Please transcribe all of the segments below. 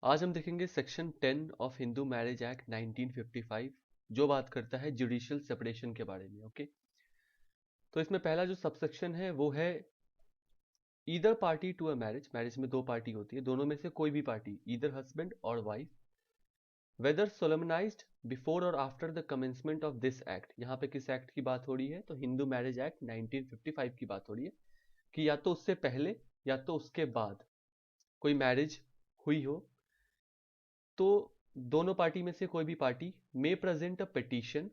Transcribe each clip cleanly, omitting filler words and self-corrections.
आज हम देखेंगे section 10 of Hindu marriage act 1955 जो बात करता है जुडिशियल सेपरेशन के बारे में। ओके, तो इसमें पहला जो सबसेक्शन है वो है either party to a marriage. Marriage में दो पार्टी होती है, दोनों में से कोई भी पार्टी, ईदर हस्बैंड और वाइफ, वेदर सोलमनाइज्ड बिफोर और after the commencement of this act. यहाँ पे किस एक्ट की बात हो रही है? तो हिंदू मैरिज एक्ट 1955 की बात हो रही है कि या तो उससे पहले या तो उसके बाद कोई मैरिज हुई हो, तो दोनों पार्टी में से कोई भी party may present a petition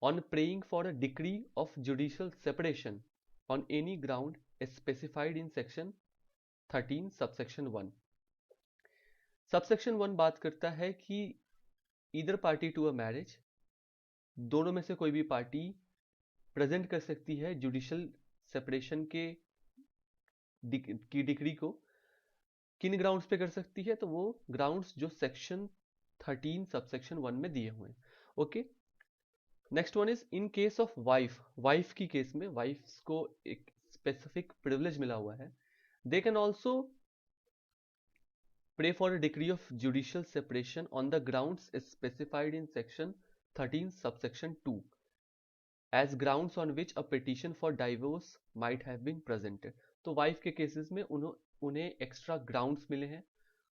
on praying for a decree of judicial separation on any ground specified in section 13 subsection 1। subsection 1 बात करता है कि either party to a marriage, दोनों में से कोई भी पार्टी प्रेजेंट कर सकती है जुडिशियल सेपरेशन की डिक्री को। किन ग्राउंड्स पे कर सकती है? तो वो ग्राउंड्स जो सेक्शन 13 सबसेक्शन 1 में दिए हुए हैं। Okay, next one is in case of wife. Wife की केस में वाइफ को एक स्पेसिफिक प्रिविलेज मिला हुआ है, they can also pray for a decree of judicial separation on the grounds specified in section 13 subsection 2 as grounds on which a petition for divorce might have been presented. तो wife के cases में उन्हें extra grounds मिले हैं।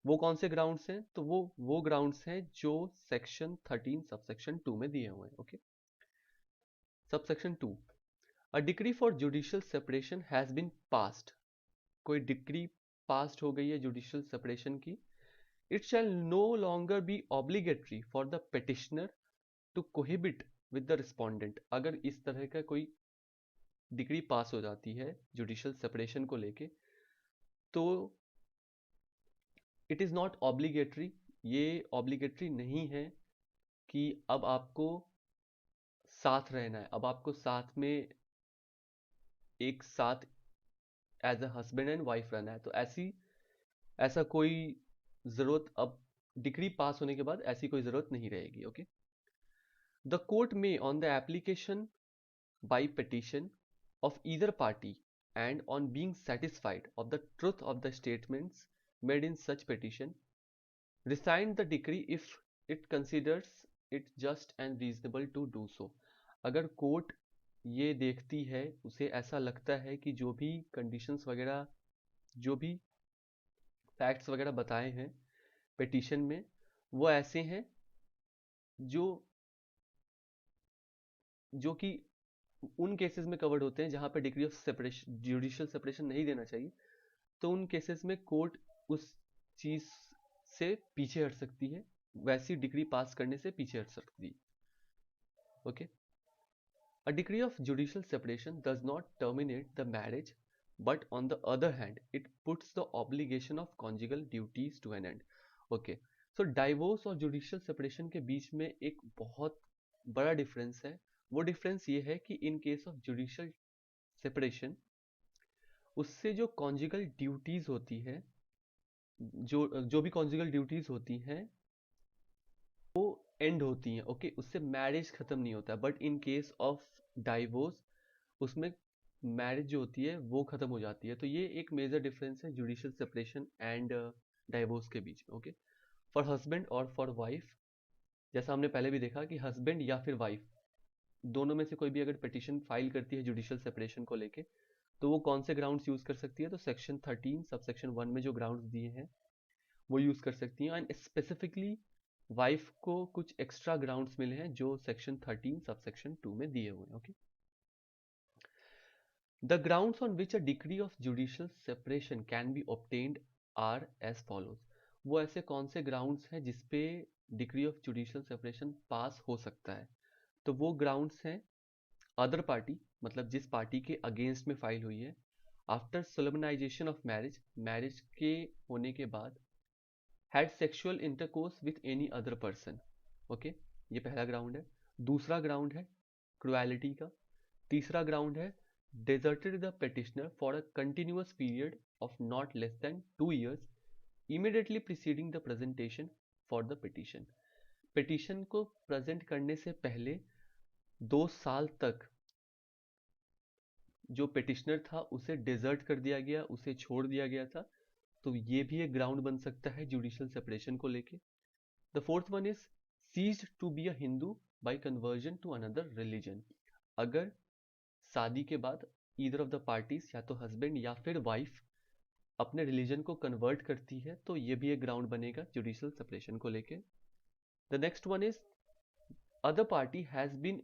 वो कौन से grounds हैं? तो वो ग्राउंड्स हैं जो सेक्शन 13 सबसेक्शन 2 में दिए हुए हैं। Okay, subsection 2, A decree for judicial separation has been passed। कोई डिक्री पास्ड हो गई है जुडिशियल सेपरेशन की। It shall no longer be obligatory for the petitioner to cohabit with the respondent. अगर इस तरह का कोई डिक्री पास हो जाती है जुडिशियल सेपरेशन को लेके, तो इट इज़ नॉट ऑब्लिगेटरी, ये ऑब्लिगेटरी नहीं है कि अब आपको साथ रहना है, अब आपको साथ में एक साथ as a husband and wife रहना है। तो ऐसा कोई ज़रूरत अब डिग्री पास होने के बाद ऐसी कोई ज़रूरत नहीं रहेगी। ओके, द कोर्ट में on the application by petition of either party and on being satisfied of the truth of the statements made in such petition rescind the decree if it considers it just and reasonable to do so. अगर court ये देखती है, उसे ऐसा लगता है कि जो भी कंडीशंस वगैरह, जो भी फैक्ट्स वगैरह बताए हैं पिटीशन में, वो ऐसे हैं जो जो कि उन केसेस में कवर्ड होते हैं जहां पे degree of separation, judicial separation नहीं देना चाहिए, तो उन केसेस में कोर्ट उस चीज से पीछे हट सकती है, वैसी डिग्री पास करने से पीछे हट सकती है। Okay, a decree of judicial separation does not terminate the marriage, but on the other hand it puts the obligation of conjugal duties to an end. Okay, so divorce और जुडिशियल सेपरेशन के बीच में एक बहुत बड़ा difference है। वो difference ये है कि इन केस ऑफ जुडिशियल सेपरेशन, उससे जो कॉन्जुगल ड्यूटीज होती है, जो भी कॉन्जुगल ड्यूटीज होती हैं वो एंड होती हैं। ओके, उससे मैरिज खत्म नहीं होता। But in case of divorce, उसमें मैरिज जो होती है वो खत्म हो जाती है। तो ये एक मेजर डिफरेंस है जुडिशियल सेपरेशन एंड डाइवोर्स के बीच में। ओके, फॉर हस्बैंड और फॉर वाइफ, जैसा हमने पहले भी देखा कि हस्बैंड या फिर वाइफ दोनों में से कोई भी अगर पिटिशन फाइल करती है जुडिशियल सेपरेशन को लेके, तो वो कौन से ग्राउंड्स यूज कर सकती है? तो सेक्शन 13 सबसेक्शन 1 में जो ग्राउंड्स दिए हैं वो यूज कर सकती हैं। एंड स्पेसिफिकली वाइफ को कुछ एक्स्ट्रा ग्राउंड्स मिले हैं जो सेक्शन 13 सबसेक्शन 2 में दिए हुए हैं। Okay, the grounds on which a decree of judicial separation can be obtained are as follows. वो ऐसे कौन से ग्राउंड्स हैं जिसपे decree of judicial separation pass हो सकता है? तो वो ग्राउंड्स हैं अदर पार्टी, मतलब जिस पार्टी के अगेंस्ट में फाइल हुई है, आफ्टर सोलमनाइजेशन ऑफ मैरिज, मैरिज के होने के बाद, had sexual intercourse with any other person. Okay, ये पहला ग्राउंड है। दूसरा ग्राउंड है क्रुएलिटी का। तीसरा ग्राउंड है deserted the petitioner for a continuous period of not less than 2 years immediately preceding the presentation for the petition। Petition को present करने से पहले 2 साल तक जो पिटिशनर था उसे डिजर्ट कर दिया गया, उसे छोड़ दिया गया था। तो ये भी एक ग्राउंड बन सकता है जुडिशियल सेपरेशन को लेके। The fourth one is ceased to be a Hindu by conversion to another religion. अगर शादी के बाद ईदर ऑफ द पार्टीज, या तो हस्बैंड या फिर वाइफ, अपने रिलीजन को कन्वर्ट करती है, तो ये भी एक ग्राउंड बनेगा जुडिशियल सेपरेशन को लेके। The next one is other party has been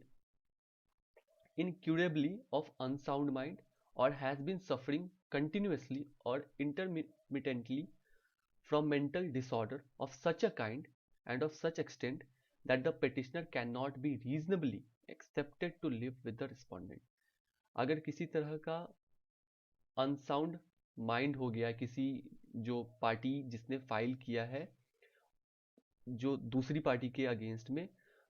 incurably of unsound mind or has been suffering continuously or intermittently from mental disorder of such a kind and of such extent that the petitioner cannot be reasonably accepted to live with the respondent। अगर किसी तरह का unsound mind हो गया किसी, जो party जिसने file किया है जो दूसरी पार्टी के अगेंस्ट में,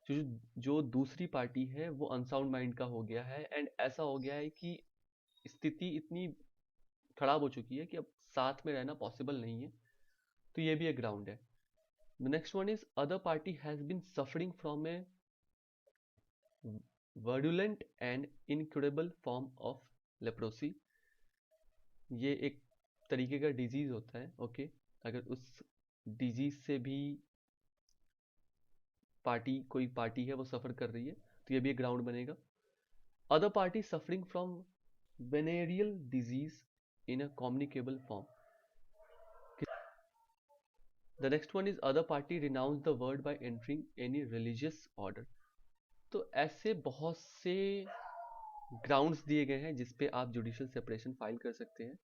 जो दूसरी पार्टी है वो अनसाउंड माइंड का हो गया है, एंड ऐसा हो गया है कि स्थिति इतनी खराब हो चुकी है कि अब साथ में रहना पॉसिबल नहीं है, तो ये भी एक ग्राउंड है। The next one is other party has been suffering from a virulent and incurable form of leprosy. ये एक तरीके का डिजीज होता है, ओके। अगर उस डिजीज से भी कोई पार्टी है वो सफर कर रही है, तो ये भी एक ग्राउंड बनेगा। Other party suffering from venereal disease in a communicable form. The next one is other party renounce the word by entering any religious order. तो ऐसे बहुत से ग्राउंड्स दिए गए हैं जिसपे आप जुडिशियल सेपरेशन फाइल कर सकते हैं,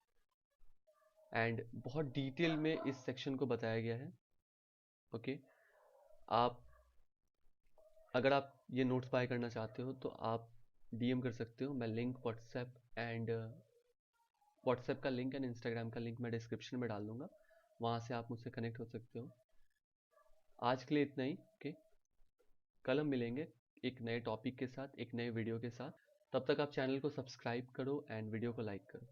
एंड बहुत डिटेल में इस सेक्शन को बताया गया है, ओके। अगर आप ये नोट्स बाय करना चाहते हो तो आप डीएम कर सकते हो। मैं लिंक व्हाट्सएप का लिंक एंड इंस्टाग्राम का लिंक मैं डिस्क्रिप्शन में डाल दूंगा, वहाँ से आप मुझसे कनेक्ट हो सकते हो। आज के लिए इतना ही, ओके। कल हम मिलेंगे एक नए टॉपिक के साथ, एक नए वीडियो के साथ। तब तक आप चैनल को सब्सक्राइब करो एंड वीडियो को लाइक करो।